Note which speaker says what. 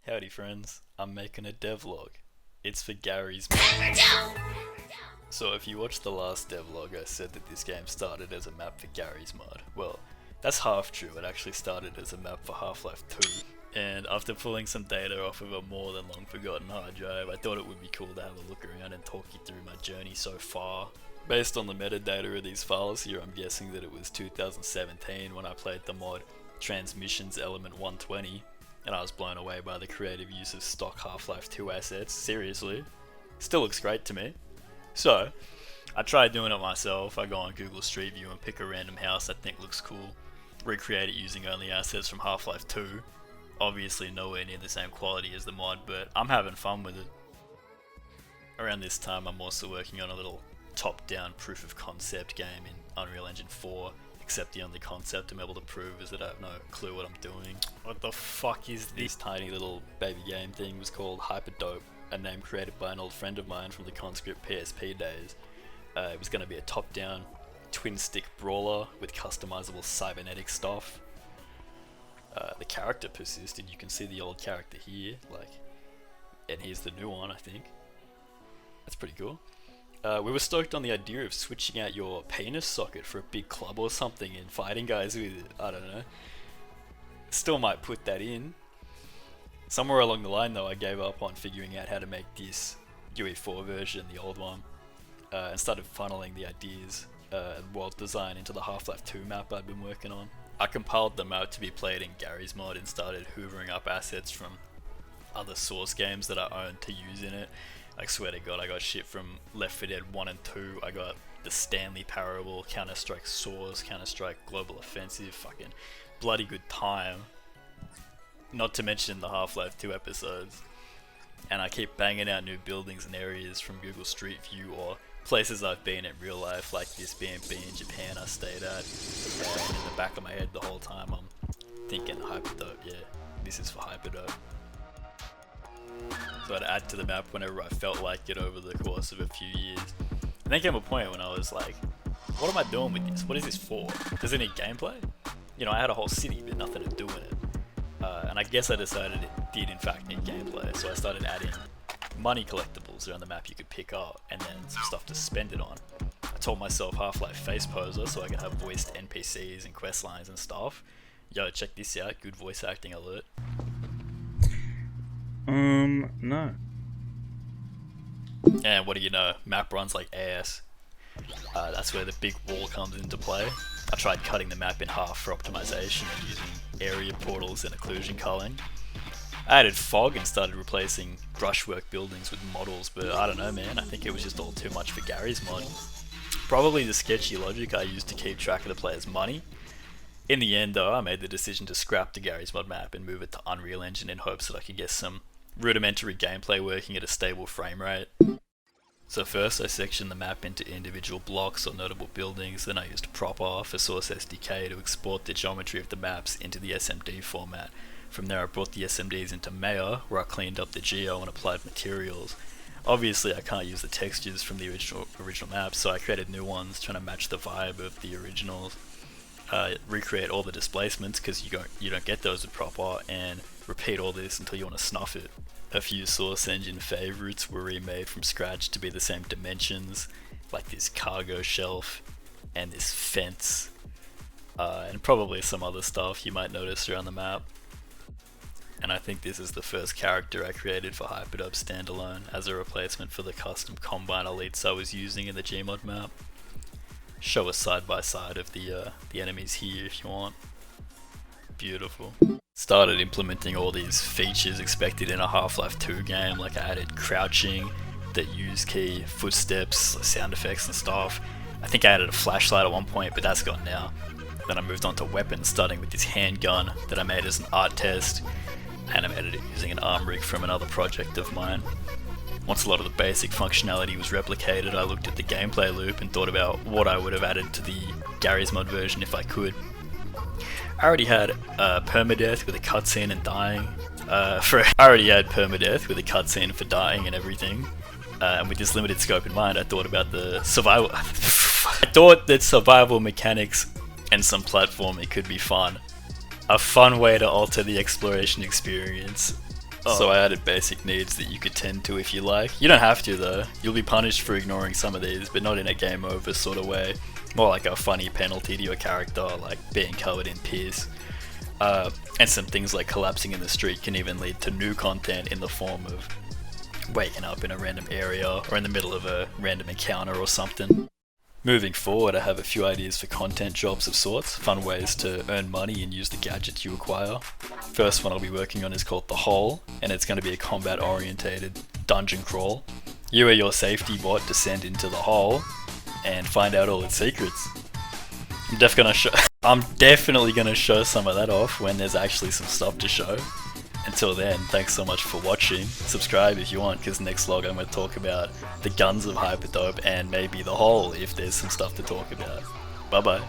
Speaker 1: Howdy friends, I'm making a devlog. It's for Garry's. So if you watched the last devlog, I said that this game started as a map for Garry's mod. Well, that's half true. It actually started as a map for Half-Life 2. And after pulling some data off of a more than long forgotten hard drive, I thought it would be cool to have a look around and talk you through my journey so far. Based on the metadata of these files here, I'm guessing that it was 2017 when I played the mod Transmissions Element 120, and I was blown away by the creative use of stock Half-Life 2 assets. Seriously, still looks great to me. So, I tried doing it myself. I go on Google Street View and pick a random house I think looks cool, recreate it using only assets from Half-Life 2. Obviously nowhere near the same quality as the mod, but I'm having fun with it. Around this time I'm also working on a little top-down proof of concept game in Unreal Engine 4, except the only concept I'm able to prove is that I have no clue what I'm doing. What the fuck is this tiny little baby game thing? Was called Hyperdope, a name created by an old friend of mine from the Conscript PSP days. It was going to be a top-down twin-stick brawler with customizable cybernetic stuff. The character persisted. You can see the old character here, and here's the new one, I think. That's pretty cool. We were stoked on the idea of switching out your penis socket for a big club or something and fighting guys with it. I don't know. Still might put that in. Somewhere along the line though, I gave up on figuring out how to make this UE4 version, the old one, and started funneling the ideas and world design into the Half-Life 2 map I'd been working on. I compiled the map to be played in Garry's mod and started hoovering up assets from other Source games that I owned to use in it. I swear to God, I got shit from Left 4 Dead 1 and 2, I got the Stanley Parable, Counter-Strike Source, Counter-Strike Global Offensive, fucking bloody good time. Not to mention the Half-Life 2 episodes. And I keep banging out new buildings and areas from Google Street View or places I've been in real life, like this B&B in Japan I stayed at. And in the back of my head the whole time I'm thinking Hyperdope, yeah, this is for Hyperdope. So I'd add to the map whenever I felt like it over the course of a few years. And then came a point when I was like, what am I doing with this? What is this for? Does it need gameplay? You know, I had a whole city but nothing to do in it. And I guess I decided it did in fact need gameplay, so I started adding money collectibles around the map you could pick up, and then some stuff to spend it on. I told myself Half-Life face poser so I could have voiced NPCs and quest lines and stuff. Yo, check this out, good voice acting alert.
Speaker 2: No.
Speaker 1: And what do you know, map runs like ass. That's where the big wall comes into play. I tried cutting the map in half for optimization and using area portals and occlusion culling. I added fog and started replacing brushwork buildings with models, but I don't know man, I think it was just all too much for Garry's mod. Probably the sketchy logic I used to keep track of the player's money. In the end though, I made the decision to scrap the Garry's mod map and move it to Unreal Engine in hopes that I could get some rudimentary gameplay working at a stable frame rate. So first I sectioned the map into individual blocks or notable buildings, then I used proper for Source SDK to export the geometry of the maps into the SMD format. From there I brought the SMDs into Maya, where I cleaned up the geo and applied materials. Obviously I can't use the textures from the original maps, so I created new ones trying to match the vibe of the originals. Recreate all the displacements because you don't get those with proper, and repeat all this until you want to snuff it. A few Source Engine favourites were remade from scratch to be the same dimensions, like this cargo shelf and this fence, and probably some other stuff you might notice around the map. And I think this is the first character I created for Hyperdope standalone as a replacement for the custom Combine Elites I was using in the Gmod map. Show a side by side of the enemies here if you want. Beautiful. Started implementing all these features expected in a Half-Life 2 game, like I added crouching, the use key, footsteps, sound effects and stuff. I think I added a flashlight at one point, but that's gone now. Then I moved on to weapons, starting with this handgun that I made as an art test, and I edited it using an arm rig from another project of mine. Once a lot of the basic functionality was replicated, I looked at the gameplay loop and thought about what I would have added to the Garry's mod version if I could. I already had permadeath with a cutscene and dying. I already had permadeath with a cutscene for dying and everything. And with this limited scope in mind, I thought about the survival. I thought that survival mechanics and some platforming could be fun. A fun way to alter the exploration experience. So I added basic needs that you could tend to if you like. You don't have to though. You'll be punished for ignoring some of these, but not in a game over sort of way. More like a funny penalty to your character, like being covered in piss. And some things like collapsing in the street can even lead to new content in the form of waking up in a random area or in the middle of a random encounter or something. Moving forward, I have a few ideas for content jobs of sorts, fun ways to earn money and use the gadgets you acquire. First one I'll be working on is called The Hole, and it's going to be a combat orientated dungeon crawl. You or your safety bot descend into the hole and find out all its secrets. I'm definitely gonna show some of that off when there's actually some stuff to show. Until then, thanks so much for watching. Subscribe if you want, because next vlog I'm going to talk about the guns of Hyperdope and maybe the hole if there's some stuff to talk about. Bye bye.